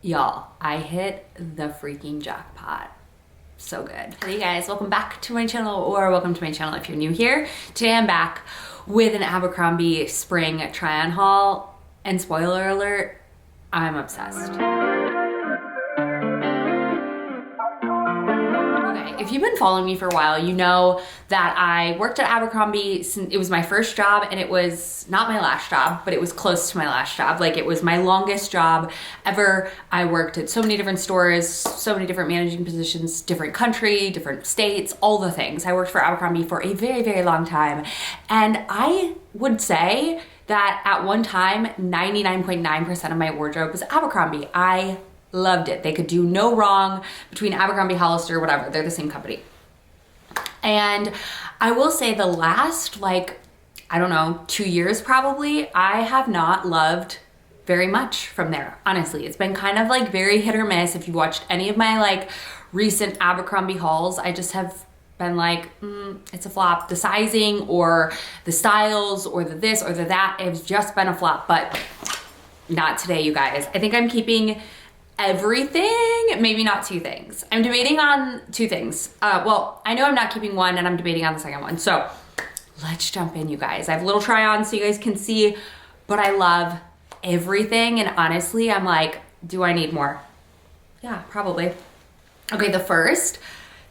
Y'all, I hit the freaking jackpot. So good. Hey guys, welcome back to my channel, or welcome to my channel if you're new here. Today I'm back with an Abercrombie spring try-on haul, and spoiler alert, I'm obsessed. If you've been following me for a while, you know that I worked at Abercrombie since it was my first job, and it was not my last job, but it was close to my last job. Like, it was my longest job ever. I worked at so many different stores, so many different managing positions, different country, different states, all the things. I worked for Abercrombie for a very, very long time. And I would say that at one time, 99.9% of my wardrobe was Abercrombie. I loved it. They could do no wrong between Abercrombie, Hollister, whatever. They're the same company. And I will say the last, like, I don't know, 2 years probably, I have not loved very much from there. Honestly, it's been kind of like very hit or miss. If you've watched any of my like recent Abercrombie hauls, I just have been like, it's a flop. The sizing or the styles or the this or the that, it's just been a flop. But not today, you guys. I think I'm keeping everything, maybe not two things. I'm debating on two things. Well, I know I'm not keeping one, and I'm debating on the second one. So let's jump in, you guys. I have a little try on so you guys can see, but I love everything. And honestly, I'm like, do I need more? Yeah, probably. Okay, the first,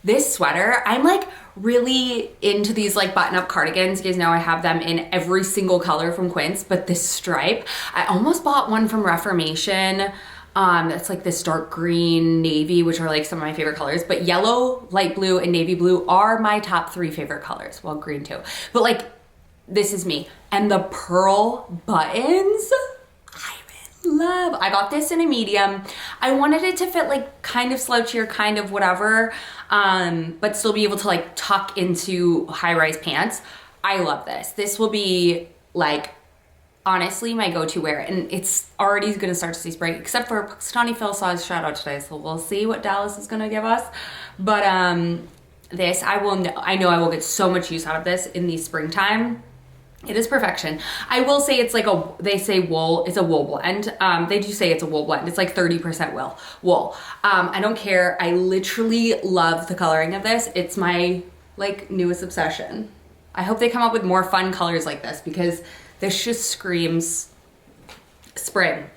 this sweater, I'm like really into these like button-up cardigans. You guys know I have them in every single color from Quince, but this stripe, I almost bought one from Reformation. That's like this dark green, navy, which are like some of my favorite colors, but yellow, light blue, and navy blue are my top three favorite colors. Well, green too, but like, this is me. And the pearl buttons, I love. I got this in a medium. I wanted it to fit like kind of slouchy or kind of whatever, but still be able to like tuck into high-rise pants. I love this. This will be like, honestly, my go-to wear, and it's already gonna start to see spring, except for Pakistani Phil saw his shout out today, so we'll see what Dallas is gonna give us. But this, I know I will get so much use out of this in the springtime. It is perfection. I will say it's like they say wool, it's a wool blend. They do say it's a wool blend. It's like 30% wool. I don't care. I literally love the coloring of this. It's my like newest obsession. I hope they come up with more fun colors like this, because this just screams spring.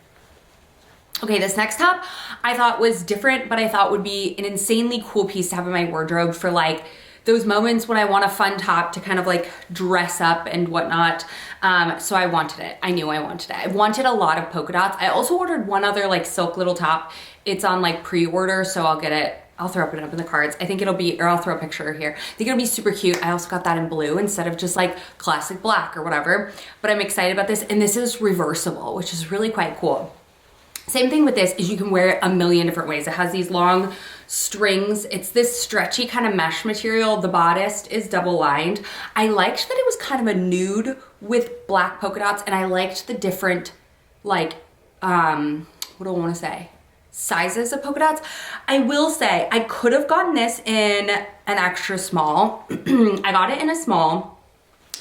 Okay, this next top I thought was different, but I thought would be an insanely cool piece to have in my wardrobe for like those moments when I want a fun top to kind of like dress up and whatnot. So I wanted it. I knew I wanted it. I wanted a lot of polka dots. I also ordered one other like silk little top. It's on like pre-order, so I'll get it. I'll throw it up in the cards. I think it'll be, or I'll throw a picture here. I think it'll be super cute. I also got that in blue instead of just like classic black or whatever. But I'm excited about this. And this is reversible, which is really quite cool. Same thing with this is you can wear it a million different ways. It has these long strings. It's this stretchy kind of mesh material. The bodice is double lined. I liked that it was kind of a nude with black polka dots, and I liked the different like, what do I want to say? Sizes of polka dots. I will say I could have gotten this in an extra small. I got it in a small.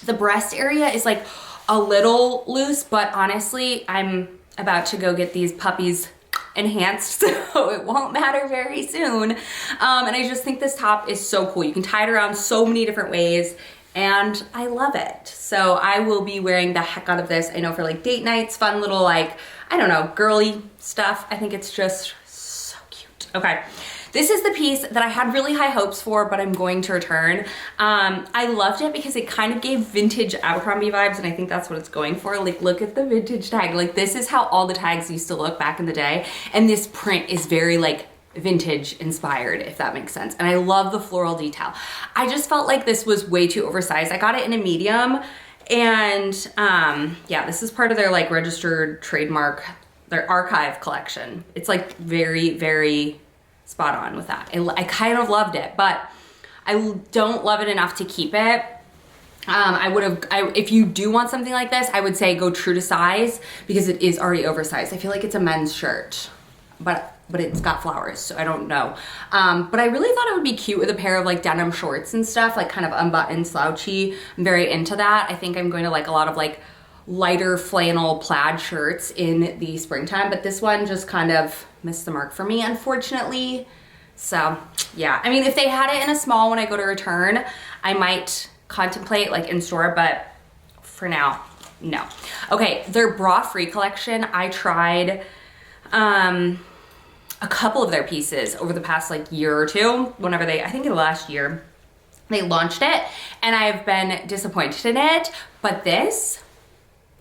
The breast area is like a little loose, but honestly, I'm about to go get these puppies enhanced, so it won't matter very soon. And I just think this top is so cool. You can tie it around so many different ways, and I love it. So I will be wearing the heck out of this. I know for like date nights, fun little like, I don't know, girly stuff. I think it's just so cute. Okay, this is the piece that I had really high hopes for, but I'm going to return. I loved it because it kind of gave vintage Abercrombie vibes, and I think that's what it's going for. Like, look at the vintage tag. Like, this is how all the tags used to look back in the day, and this print is very like vintage inspired, if that makes sense. And I love the floral detail. I just felt like this was way too oversized. I got it in a medium. And yeah, this is part of their like registered trademark, their archive collection. It's like very, very spot on with that. I kind of loved it, but I don't love it enough to keep it. If you do want something like this, I would say go true to size, because it is already oversized. I feel like it's a men's shirt, but it's got flowers, so I don't know. But I really thought it would be cute with a pair of like denim shorts and stuff, like kind of unbuttoned, slouchy. I'm very into that. I think I'm going to like a lot of like lighter flannel plaid shirts in the springtime, but this one just kind of missed the mark for me, unfortunately. So yeah, I mean, if they had it in a small when I go to return, I might contemplate like in store, but for now, no. Okay, their bra free collection, I tried a couple of their pieces over the past like year or two, whenever I think in the last year, they launched it, and I've been disappointed in it, but this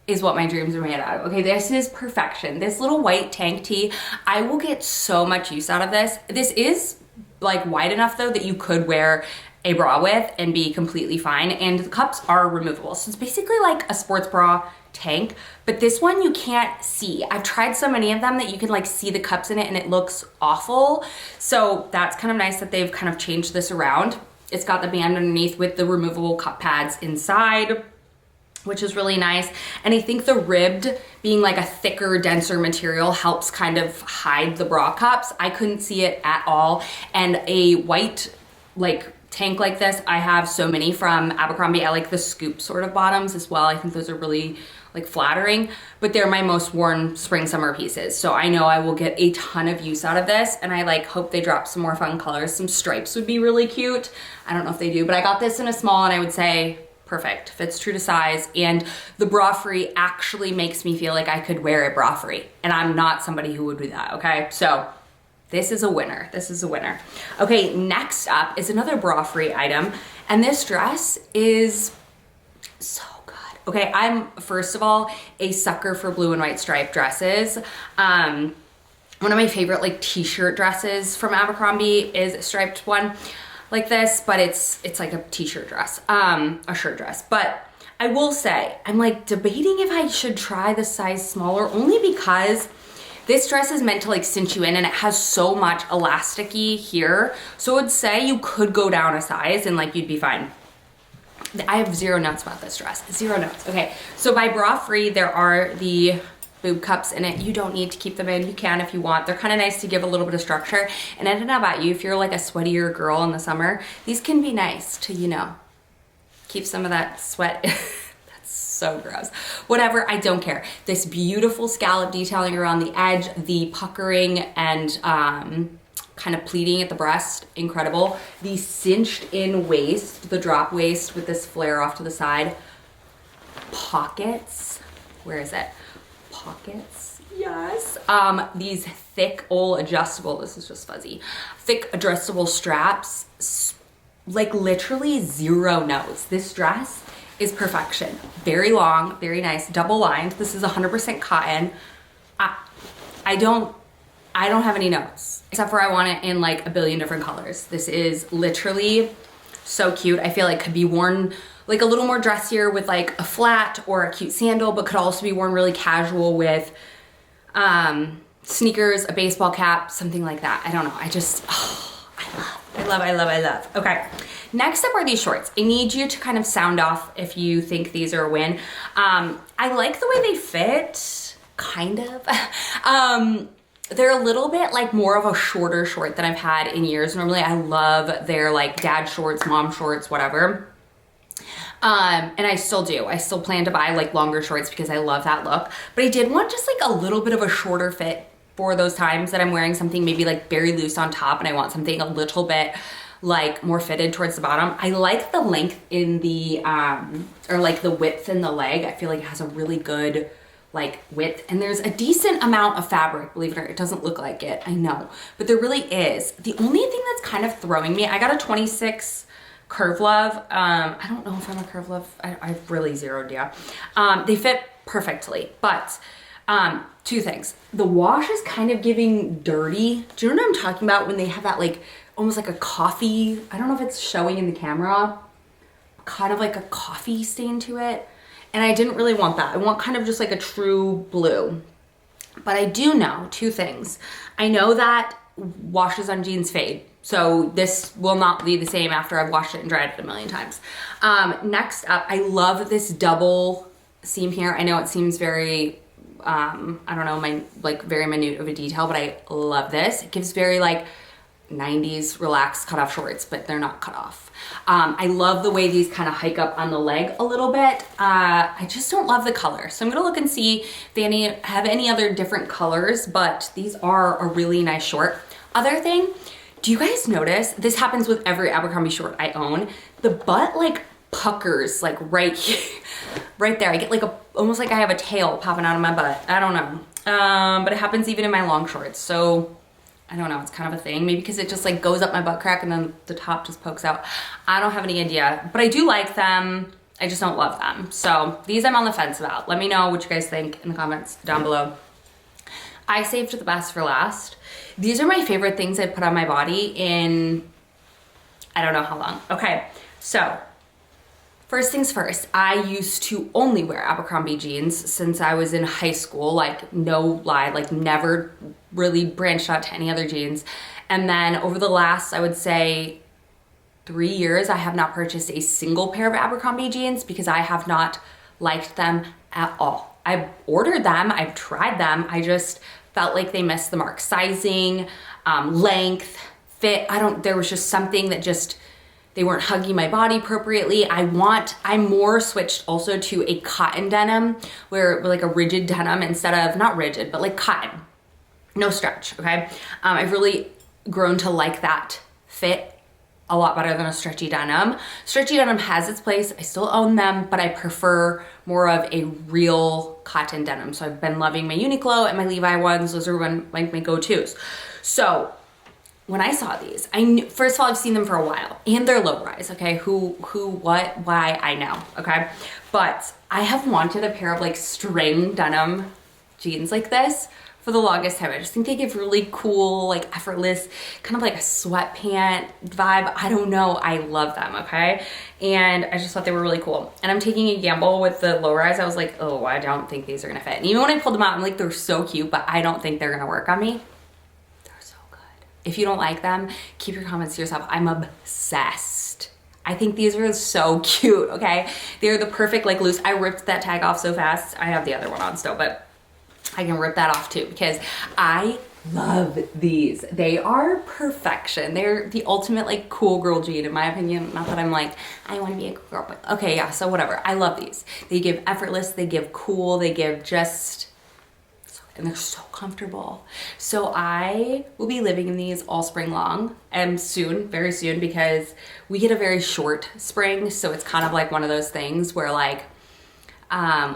is what my dreams are made out of. Okay, this is perfection. This little white tank tee, I will get so much use out of this. This is like wide enough though that you could wear a bra with and be completely fine, and the cups are removable. So it's basically like a sports bra tank, but this one you can't see. I've tried so many of them that you can like see the cups in it and it looks awful. So that's kind of nice that they've kind of changed this around. It's got the band underneath with the removable cup pads inside, which is really nice. And I think the ribbed being like a thicker, denser material helps kind of hide the bra cups. I couldn't see it at all. And a white like tank like this, I have so many from Abercrombie. I like the scoop sort of bottoms as well. I think those are really like flattering, but they're my most worn spring summer pieces. So I know I will get a ton of use out of this, and I like hope they drop some more fun colors. Some stripes would be really cute. I don't know if they do, but I got this in a small and I would say perfect, fits true to size, and the bra free actually makes me feel like I could wear a bra free, and I'm not somebody who would do that, okay? So this is a winner, this is a winner. Okay, next up is another bra free item, and this dress is so good. Okay, I'm first of all a sucker for blue and white striped dresses. One of my favorite like t-shirt dresses from Abercrombie is a striped one like this, but it's like a t-shirt dress, a shirt dress. But I will say, I'm like debating if I should try the size smaller, only because this dress is meant to like cinch you in, and it has so much elasticy here. So I would say you could go down a size and like you'd be fine. I have zero notes about this dress, zero notes. Okay, so by bra free, there are the boob cups in it. You don't need to keep them in, you can if you want. They're kind of nice to give a little bit of structure. And I don't know about you, if you're like a sweatier girl in the summer, these can be nice to, you know, keep some of that sweat. That's so gross. Whatever, I don't care. This beautiful scallop detailing around the edge, the puckering and kind of pleating at the breast, incredible. The cinched in waist, the drop waist with this flare off to the side. Pockets, where is it? Pockets, yes. These thick old adjustable, this is just fuzzy, thick adjustable straps, like literally zero notes. This dress is perfection. Very long, very nice, double lined. This is 100% cotton. I don't have any notes, except for I want it in like a billion different colors. This is literally so cute. I feel like could be worn like a little more dressier with like a flat or a cute sandal, but could also be worn really casual with sneakers, a baseball cap, something like that. I don't know. I just, oh, I love. Okay. Next up are these shorts. I need you to kind of sound off if you think these are a win. I like the way they fit, kind of. They're a little bit like more of a shorter short than I've had in years. Normally I love their like dad shorts, mom shorts, whatever. And I still do. I still plan to buy like longer shorts because I love that look. But I did want just like a little bit of a shorter fit for those times that I'm wearing something maybe like very loose on top and I want something a little bit like more fitted towards the bottom. I like the length in the, or like the width in the leg. I feel like it has a really good like width, and there's a decent amount of fabric, believe it or not. It doesn't look like it, I know, but there really is. The only thing that's kind of throwing me, I got a 26 Curve Love. I don't know if I'm a Curve Love, I've really zeroed yeah. They fit perfectly, but two things. The wash is kind of giving dirty. Do you know what I'm talking about when they have that like, almost like a coffee, I don't know if it's showing in the camera, kind of like a coffee stain to it. And I didn't really want that. I want kind of just like a true blue. But I do know two things. I know that washes on jeans fade. So this will not be the same after I've washed it and dried it a million times. Next up, I love this double seam here. I know it seems very, I don't know, like very minute of a detail, but I love this. It gives very like 90s relaxed cutoff shorts, but they're not cut off. I love the way these kind of hike up on the leg a little bit. I just don't love the color. So I'm gonna look and see if they have any other different colors, but these are a really nice short. Other thing, do you guys notice, this happens with every Abercrombie short I own, the butt like puckers like right here, right there. I get like almost like I have a tail popping out of my butt. I don't know. But it happens even in my long shorts. So I don't know, it's kind of a thing. Maybe because it just like goes up my butt crack and then the top just pokes out. I don't have any idea, but I do like them. I just don't love them. So these I'm on the fence about. Let me know what you guys think in the comments down below. I saved the best for last. These are my favorite things I put on my body in, I don't know how long. Okay, so first things first, I used to only wear Abercrombie jeans since I was in high school, like no lie, like never really branched out to any other jeans. And then over the last, I would say 3 years, I have not purchased a single pair of Abercrombie jeans because I have not liked them at all. I've ordered them, I've tried them, I just felt like they missed the mark. Sizing, length, fit, there was just something that just, they weren't hugging my body appropriately. I more switched also to a cotton denim, where like a rigid denim instead of, not rigid, but like cotton, no stretch, okay? I've really grown to like that fit a lot better than a stretchy denim. Stretchy denim has its place, I still own them, but I prefer more of a real cotton denim. So I've been loving my Uniqlo and my Levi ones, those are like my go-tos. So when I saw these, I knew, first of all, I've seen them for a while and they're low rise, okay? Who, what, why, I know, okay? But I have wanted a pair of like string denim jeans like this for the longest time. I just think they give really cool, like effortless, kind of like a sweatpant vibe. I don't know, I love them, okay? And I just thought they were really cool. And I'm taking a gamble with the low rise. I was like, oh, I don't think these are gonna fit. And even when I pulled them out, I'm like, they're so cute, but I don't think they're gonna work on me. If you don't like them, keep your comments to yourself. I'm obsessed. I think these are so cute, okay? They're the perfect like loose. I ripped that tag off so fast. I have the other one on still, but I can rip that off too because I love these. They are perfection. They're the ultimate like cool girl jean in my opinion. Not that I'm like, I want to be a cool girl, but okay, yeah, so whatever. I love these. They give effortless, they give cool, they give just, and they're so comfortable. So I will be living in these all spring long and soon, very soon, because we get a very short spring. So it's kind of like one of those things where like,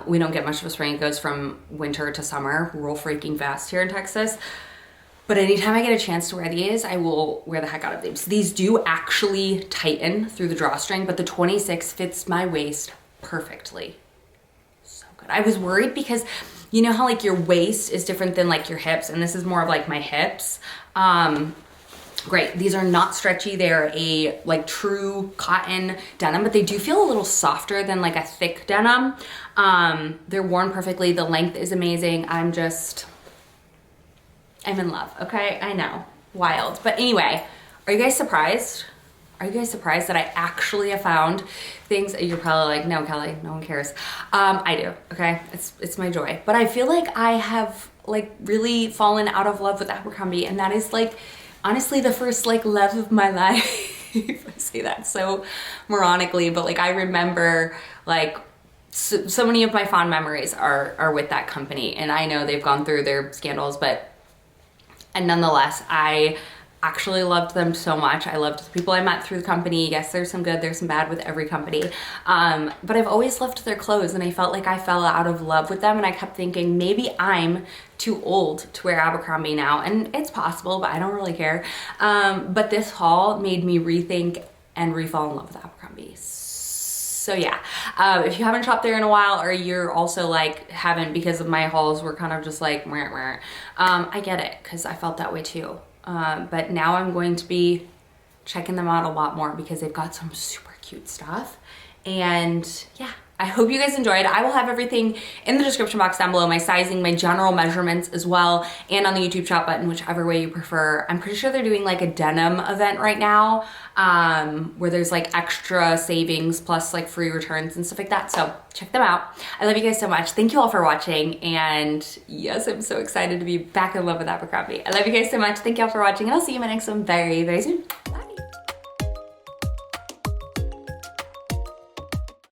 we don't get much of a spring. It goes from winter to summer real freaking fast here in Texas. But anytime I get a chance to wear these, I will wear the heck out of these. These do actually tighten through the drawstring, but the 26 fits my waist perfectly. So good. I was worried because you know how like your waist is different than like your hips, and this is more of like my hips. Great, these are not stretchy. They're a like true cotton denim, but they do feel a little softer than like a thick denim. They're worn perfectly. The length is amazing. I'm in love, okay? I know, wild. But anyway, are you guys surprised? Are you guys surprised that I actually have found things? You're probably like, no, Kelly, no one cares. I do, okay? It's my joy. But I feel like I have like really fallen out of love with Abercrombie, and that is like, honestly, the first like love of my life. I say that so moronically, but like I remember like so many of my fond memories are with that company, and I know they've gone through their scandals, and nonetheless, I actually loved them so much. I loved the people I met through the company. Yes, there's some good, there's some bad with every company. But I've always loved their clothes, and I felt like I fell out of love with them, and I kept thinking maybe I'm too old to wear Abercrombie now, and it's possible, but I don't really care. But this haul made me rethink and re-fall in love with Abercrombie. So yeah, if you haven't shopped there in a while, or you're also like haven't because of my hauls were kind of just like meh, meh, I get it, because I felt that way too. But now I'm going to be checking them out a lot more because they've got some super cute stuff. And yeah, I hope you guys enjoyed. I will have everything in the description box down below, my sizing, my general measurements as well, and on the YouTube shop button, whichever way you prefer. I'm pretty sure they're doing like a denim event right now, where there's like extra savings plus like free returns and stuff like that. So check them out. I love you guys so much. Thank you all for watching. And yes, I'm so excited to be back in love with Abercrombie. I love you guys so much. Thank you all for watching, and I'll see you in my next one very, very soon.